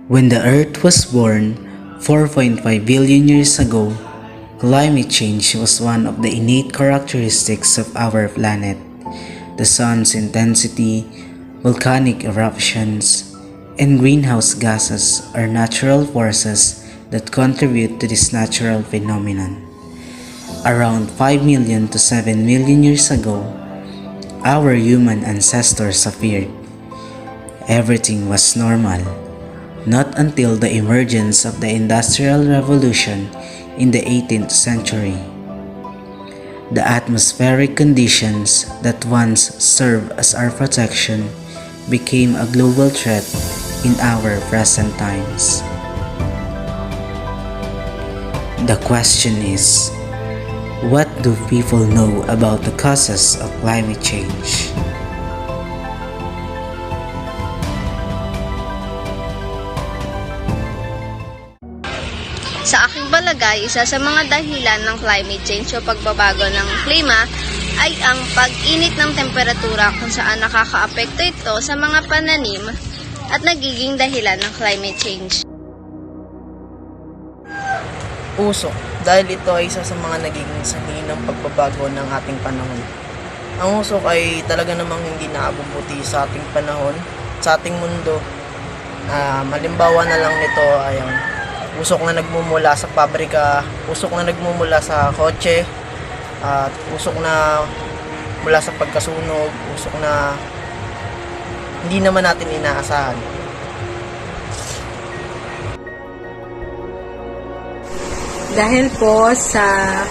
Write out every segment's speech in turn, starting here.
When the Earth was born 4.5 billion years ago, climate change was one of the innate characteristics of our planet. The sun's intensity, volcanic eruptions, and greenhouse gases are natural forces that contribute to this natural phenomenon. Around 5 million to 7 million years ago, our human ancestors appeared. Everything was normal. Not until the emergence of the Industrial Revolution in the 18th century. The atmospheric conditions that once served as our protection became a global threat in our present times. The question is, what do people know about the causes of climate change? Sa aking palagay, isa sa mga dahilan ng climate change o pagbabago ng klima ay ang pag-init ng temperatura kung saan nakakaapekto ito sa mga pananim at nagiging dahilan ng climate change. Usok, dahil ito ay isa sa mga nagiging sanhi ng pagbabago ng ating panahon. Ang usok ay talaga namang hindi naabubuti sa ating panahon, sa ating mundo. Halimbawa na lang nito ay ang usok na nagmumula sa pabrika, usok na nagmumula sa kotse, at usok na mula sa pagkasunog, usok na hindi naman natin inaasahan. Dahil po sa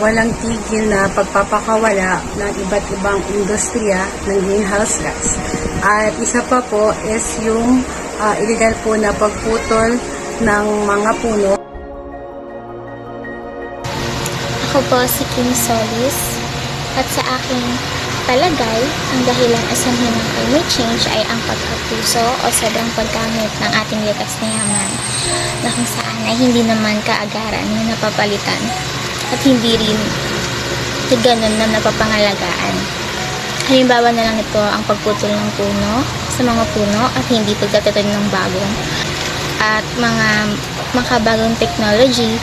walang tigil na pagpapakawala ng iba't ibang industriya ng greenhouse gas. At isa pa po is yung illegal po na pagputol ng mga puno. Ako po si Kim Solis at sa aking palagay, ang dahilan asanhin ng climate change ay ang pagkapuso o sobrang paggamit ng ating likas na yaman na kung saan ay hindi naman kaagaran na napapalitan at hindi rin ganun na napapangalagaan. Halimbawa na lang ito ang pagputol ng puno sa mga puno at hindi pagtatanim ng bagong at mga makabagong technology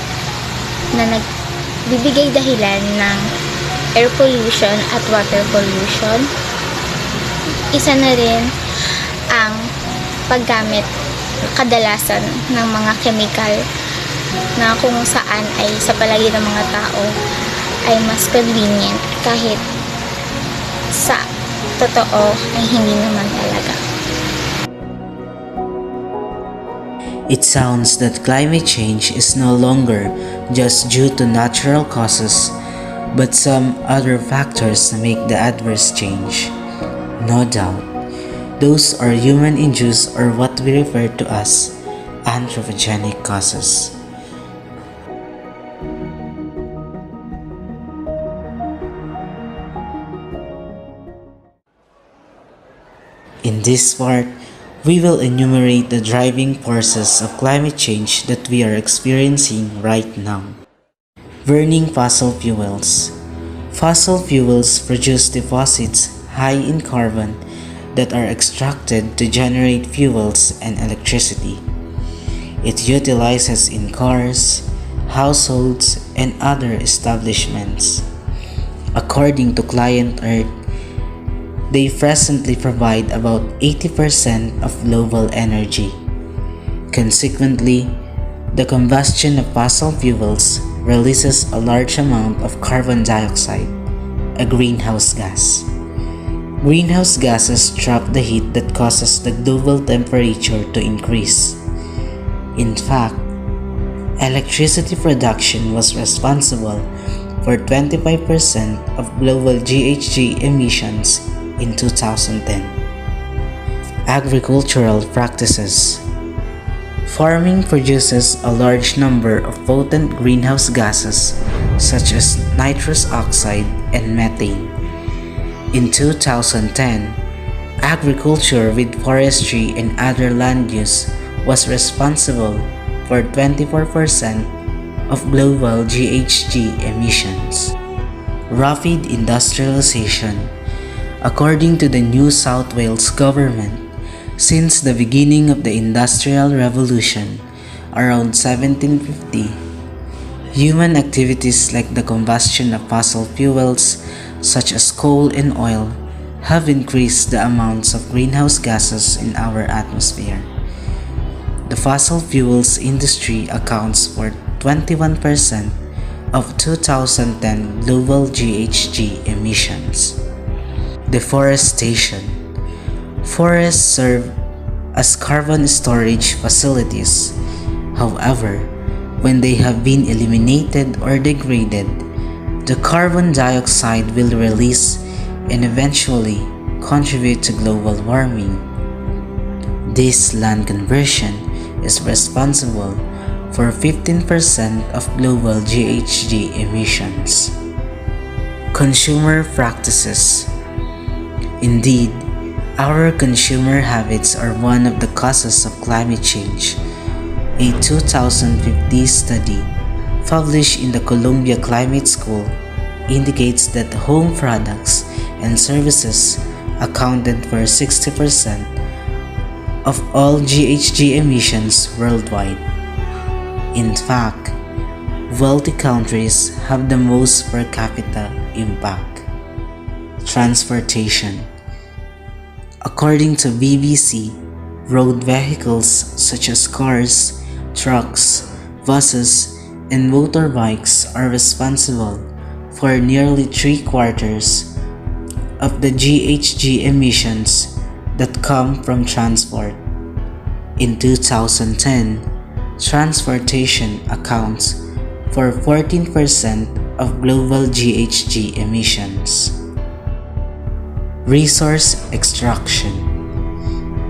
na nagbibigay dahilan ng air pollution at water pollution. Isa na rin ang paggamit kadalasan ng mga chemical na kung saan ay sa palagi ng mga tao ay mas convenient kahit sa totoo ay hindi naman talaga. It sounds that climate change is no longer just due to natural causes, but some other factors make the adverse change. No doubt, those are human-induced or what we refer to as anthropogenic causes. In this part, we will enumerate the driving forces of climate change that we are experiencing right now. Burning fossil fuels. Fossil fuels produce deposits high in carbon that are extracted to generate fuels and electricity. It utilizes in cars, households, and other establishments. According to Client Earth, they presently provide about 80% of global energy. Consequently, the combustion of fossil fuels releases a large amount of carbon dioxide, a greenhouse gas. Greenhouse gases trap the heat that causes the global temperature to increase. In fact, electricity production was responsible for 25% of global GHG emissions in 2010. Agricultural practices. Farming produces a large number of potent greenhouse gases such as nitrous oxide and methane. In 2010, agriculture with forestry and other land use was responsible for 24% of global GHG emissions. Rapid industrialization. According to the New South Wales government, Since the beginning of the Industrial Revolution, around 1750, human activities like the combustion of fossil fuels such as coal and oil have increased the amounts of greenhouse gases in our atmosphere. The fossil fuels industry accounts for 21% of 2010 global GHG emissions. Deforestation. Forests serve as carbon storage facilities. However, when they have been eliminated or degraded, the carbon dioxide will release and eventually contribute to global warming. This land conversion is responsible for 15% of global GHG emissions. Consumer practices. Indeed, our consumer habits are one of the causes of climate change. A 2050 study published in the Columbia Climate School indicates that home products and services accounted for 60% of all GHG emissions worldwide. In fact, wealthy countries have the most per capita impact. Transportation. According to BBC, road vehicles such as cars, trucks, buses, and motorbikes are responsible for nearly 3/4 of the GHG emissions that come from transport. In 2010, transportation accounts for 14% of global GHG emissions. Resource extraction.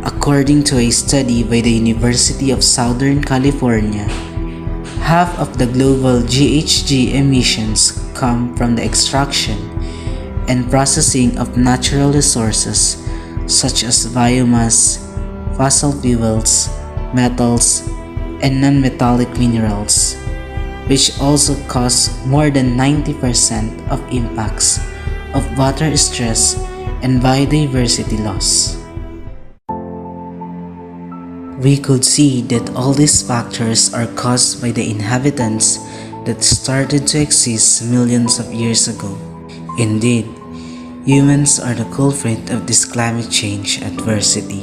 According to a study by the University of Southern California, half of the global GHG emissions come from the extraction and processing of natural resources such as biomass, fossil fuels, metals, and non-metallic minerals, which also cause more than 90% of impacts of water stress and biodiversity loss. We could see that all these factors are caused by the inhabitants that started to exist millions of years ago. Indeed, humans are the culprit of this climate change adversity.